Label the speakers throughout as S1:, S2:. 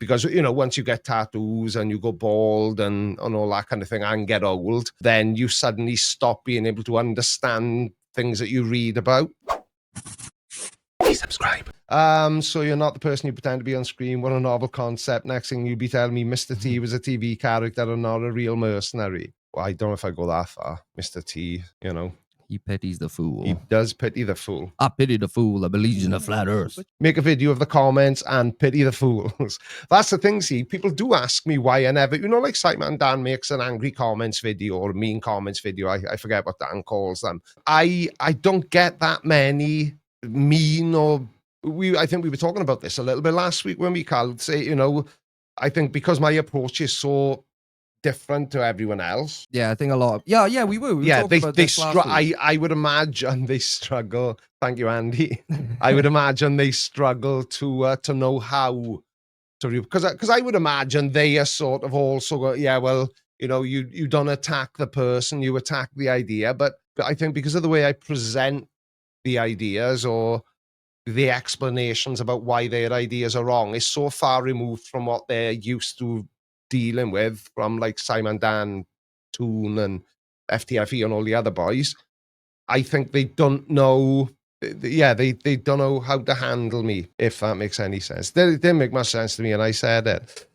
S1: Because, you know, once you get tattoos and you go bald and all that kind of thing and get old, then you suddenly stop being able to understand things that you read about. Please subscribe. So you're not the person you pretend to be on screen. What a novel concept. Next thing you'll be telling me Mr. T was a TV character and not a real mercenary. Well, I don't know if I go that far. Mr. T, you know.
S2: He pities the fool.
S1: He does pity the fool.
S2: I pity the fool that believes in a flat earth.
S1: Make a video of the comments and pity the fools. That's the thing, see. People do ask me why I never, you know, like Simon Dan makes an angry comments video or a mean comments video. I forget what Dan calls them. I don't get that many mean or... I think we were talking about this a little bit last week when we called, say, you know, I think because my approach is so different to everyone else.
S2: Yeah, I think a lot of... Yeah, we were.
S1: I would imagine they struggle. Thank you, Andy. I would imagine they struggle to know how to... Because I would imagine they are sort of also... well, you know, you don't attack the person, you attack the idea. But I think because of the way I present the ideas or the explanations about why their ideas are wrong is so far removed from what they're used to dealing with from like Simon Dan, Toon and FTFE and all the other boys. I think they don't know, they don't know how to handle me, if that makes any sense. It didn't make much sense to me and I said it.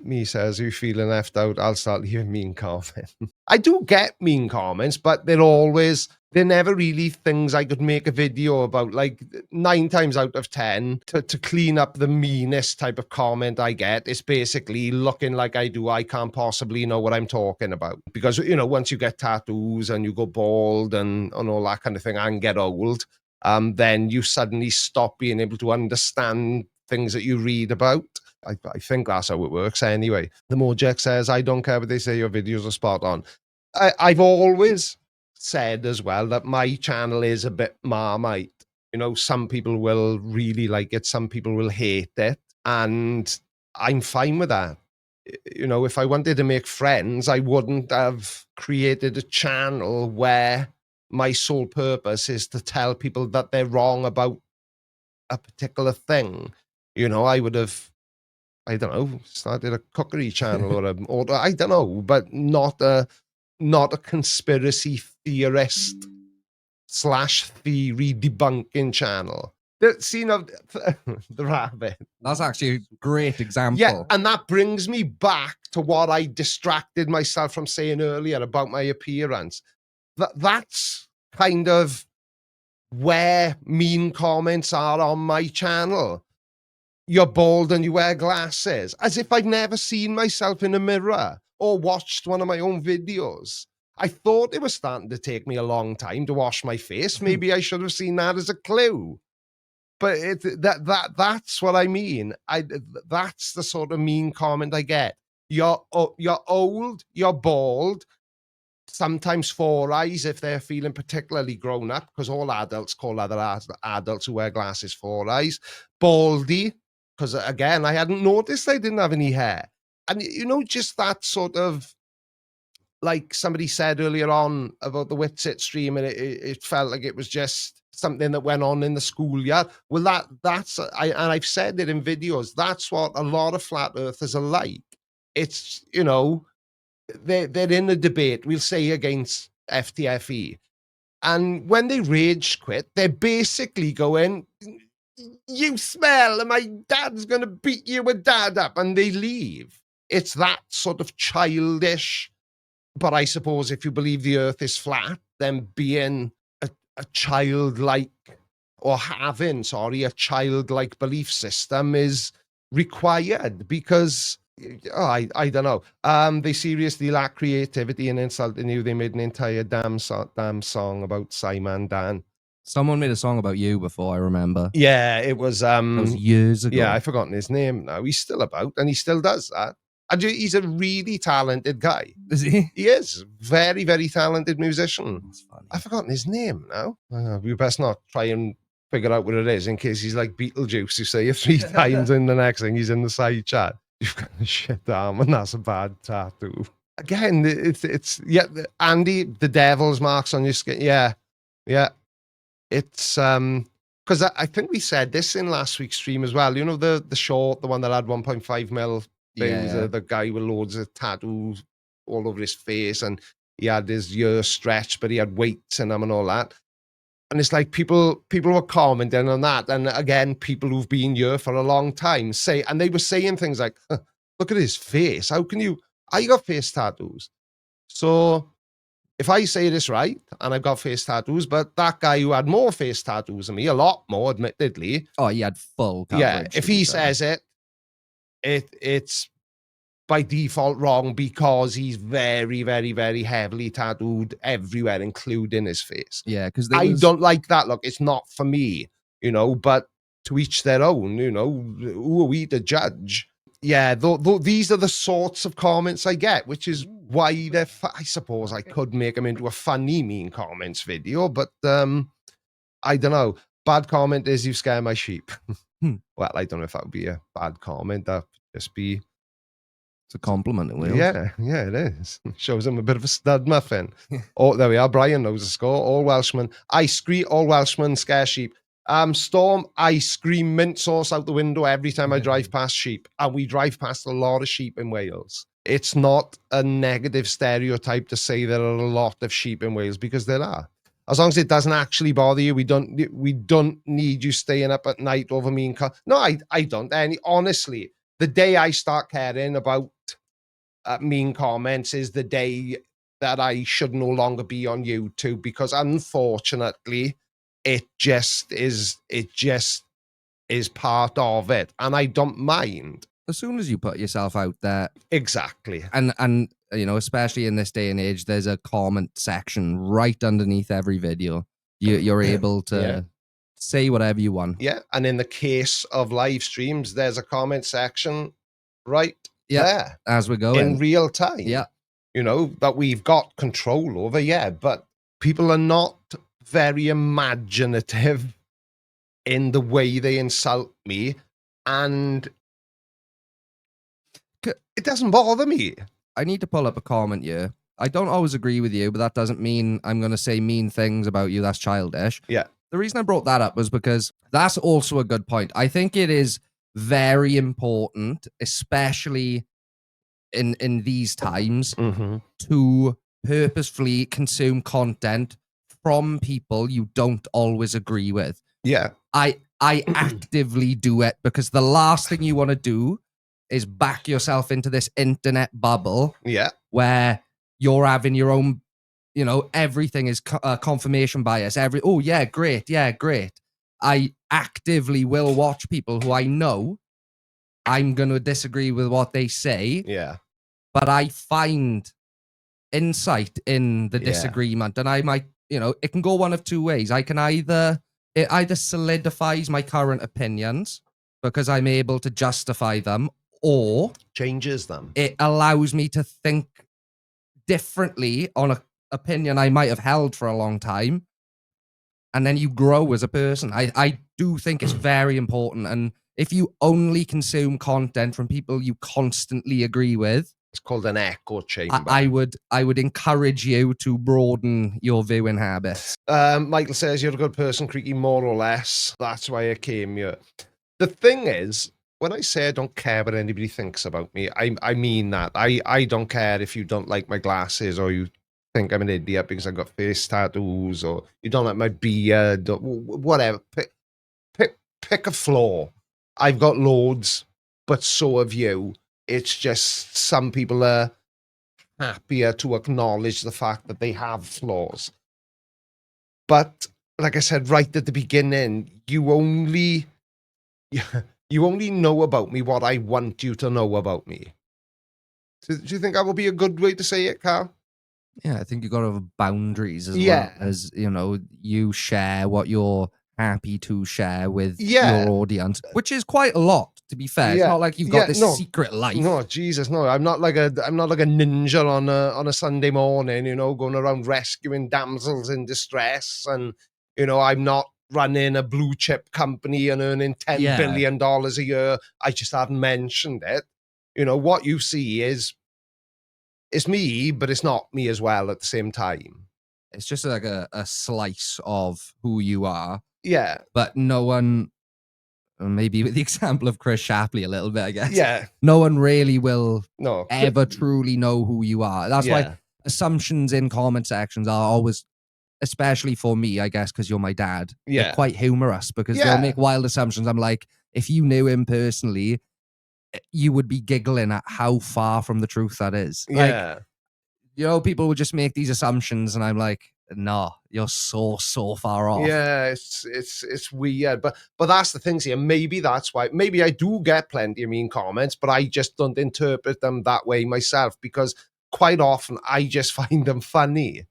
S1: Me says, are you feeling left out? I'll start leaving mean comments. I do get mean comments, but they're never really things I could make a video about. Like 9 times out of 10, to clean up the meanest type of comment I get, it's basically looking like I do. I can't possibly know what I'm talking about. Because, you know, once you get tattoos and you go bald and all that kind of thing and get old, then you suddenly stop being able to understand things that you read about. I think that's how it works anyway. The Mojek says, I don't care what they say, your videos are spot on. I've always said as well that my channel is a bit Marmite. You know, some people will really like it, some people will hate it, and I'm fine with that. You know, if I wanted to make friends, I wouldn't have created a channel where my sole purpose is to tell people that they're wrong about a particular thing. You know, I would have, I don't know, started a cookery channel or I don't know, but not a conspiracy theorist / theory debunking channel. See, now, the rabbit.
S2: That's actually a great example.
S1: Yeah, and that brings me back to what I distracted myself from saying earlier about my appearance. That's kind of where mean comments are on my channel. You're bald and you wear glasses, as if I've never seen myself in a mirror or watched one of my own videos. I thought it was starting to take me a long time to wash my face. Maybe I should have seen that as a clue. But that's what I mean. That's the sort of mean comment I get. You're old, you're bald, sometimes 4 eyes if they're feeling particularly grown up, because all adults call other adults who wear glasses 4 eyes. Baldy, because again, I hadn't noticed I didn't have any hair. And, you know, just that sort of, like somebody said earlier on about the Witsit stream, and it felt like it was just something that went on in the schoolyard. Well, and I've said it in videos, that's what a lot of flat earthers are like. It's, you know, they're in a debate, we'll say, against FTFE. And when they rage quit, they're basically going, you smell and my dad's going to beat you with dad up, and they leave. It's that sort of childish, but I suppose if you believe the earth is flat, then being a childlike, or having, a childlike belief system is required, because I don't know. They seriously lack creativity and insulting you. They made an entire damn song about Simon Dan.
S2: Someone made a song about you before, I remember.
S1: Yeah, it was...
S2: that was years ago.
S1: Yeah, I've forgotten his name now. He's still about, and he still does that. And he's a really talented guy.
S2: Is he?
S1: He is. Very, very talented musician.
S2: That's funny.
S1: I've forgotten his name now. We best not try and figure out what it is, in case he's like Beetlejuice, you say it 3 times and the next thing he's in the side chat. You've got a shit arm and that's a bad tattoo. Again, it's Andy, the devil's marks on your skin. Yeah. It's, because because I think we said this in last week's stream as well. You know, the short, the one that had 1.5 mil views,
S2: Yeah.
S1: the guy with loads of tattoos all over his face, and he had his ears stretched, but he had weights in them and all that. And it's like people were commenting on that, and again, people who've been here for a long time and they were saying things like, "Huh, look at his face. How can you? I got face tattoos." So if I say this right, and I've got face tattoos, but that guy who had more face tattoos than me, a lot more, admittedly,
S2: Oh, he had full
S1: yeah,
S2: coverage.
S1: if
S2: to be
S1: he
S2: fair.
S1: says it's by default wrong because he's very, very, very heavily tattooed everywhere, including his face.
S2: Yeah, because there
S1: I
S2: was.
S1: don't like that. Look, it's not for me, but to each their own, who are we to judge? Yeah, these are the sorts of comments I get, which is why they're, I suppose I could make them into a funny mean comments video, but I don't know. Bad comment is you scare my sheep. Well, I don't know if that would be a bad comment. That would just be,
S2: It's a compliment, Will.
S1: yeah, it is. Shows him a bit of a stud muffin. Oh, there we are. Brian knows the score. All Welshmen. All Welshmen scare sheep. Storm, I scream mint sauce out the window every time I drive past sheep. And we drive past a lot of sheep in Wales. It's not a negative stereotype to say there are a lot of sheep in Wales, because there are. As long as it doesn't actually bother you, we don't need you staying up at night over me. No, I don't. Honestly, the day I start caring about mean comments is the day that I should no longer be on YouTube, because unfortunately it just is part of it, and I don't mind.
S2: As soon as you put yourself out there,
S1: Exactly.
S2: and especially in this day and age, there's a comment section right underneath every video. You're able to say whatever you want.
S1: Yeah, and in the case of live streams, there's a comment section right there
S2: as we're going
S1: in real time.
S2: Yeah.
S1: That we've got control over. Yeah, but people are not very imaginative in the way they insult me, and it doesn't bother me.
S2: I need to pull up a comment here. I don't always agree with you, but that doesn't mean I'm going to say mean things about you. That's childish.
S1: Yeah.
S2: The reason I brought that up was because that's also a good point. I think it is very important, especially in these times, to purposefully consume content from people you don't always agree with.
S1: Yeah.
S2: I actively do it because the last thing you want to do is back yourself into this internet bubble.
S1: Yeah.
S2: Where you're having your own, everything is confirmation bias. Oh yeah, great. Yeah, great. I actively will watch people who I know I'm going to disagree with what they say.
S1: Yeah.
S2: But I find insight in the disagreement, and I might, it can go one of two ways. It either solidifies my current opinions because I'm able to justify them, or
S1: changes them.
S2: It allows me to think differently on an opinion I might have held for a long time. And then you grow as a person. I do think it's very important. And if you only consume content from people you constantly agree with,
S1: it's called an echo chamber.
S2: I would encourage you to broaden your viewing habits.
S1: Michael says you're a good person, Creaky, more or less. That's why I came here. The thing is, when I say I don't care what anybody thinks about me, I mean that. I don't care if you don't like my glasses, or you think I'm an idiot because I've got face tattoos, or you don't like my beard, or whatever. Pick a flaw. I've got loads, but so have you. It's just some people are happier to acknowledge the fact that they have flaws. But like I said right at the beginning, you only know about me what I want you to know about me. So, do you think that would be a good way to say it, Carl?
S2: Yeah, I think you've got to have boundaries as well as, you share what you're happy to share with your audience, which is quite a lot, to be fair. It's not like you've got this secret life.
S1: No, Jesus, no. I'm not like a ninja on a Sunday morning, going around rescuing damsels in distress, and I'm not running a blue chip company and earning $10 billion a year. I just hadn't mentioned it. What you see is it's me, but it's not me as well at the same time.
S2: It's just like a slice of who you are.
S1: Yeah.
S2: But no one, maybe with the example of Chris Shapley a little bit, I guess.
S1: Yeah.
S2: No one really will
S1: No.
S2: ever truly know who you are. That's why assumptions in comment sections are always, especially for me, I guess, because you're my dad, they're quite humorous because they'll make wild assumptions. I'm like, if you knew him personally, you would be giggling at how far from the truth that is. Like, you know, people would just make these assumptions, and I'm like, no, you're so far off.
S1: Yeah, it's weird, but that's the thing here. Maybe that's why. Maybe I do get plenty of mean comments, but I just don't interpret them that way myself, because quite often I just find them funny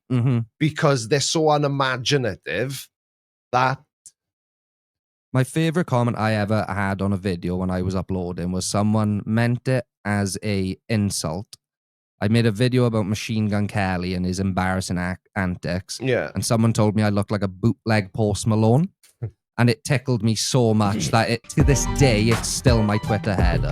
S1: because they're so unimaginative that.
S2: My favorite comment I ever had on a video when I was uploading was someone meant it as a insult. I made a video about Machine Gun Kelly and his embarrassing antics.
S1: Yeah.
S2: And someone told me I looked like a bootleg Post Malone. And it tickled me so much that to this day, it's still my Twitter header.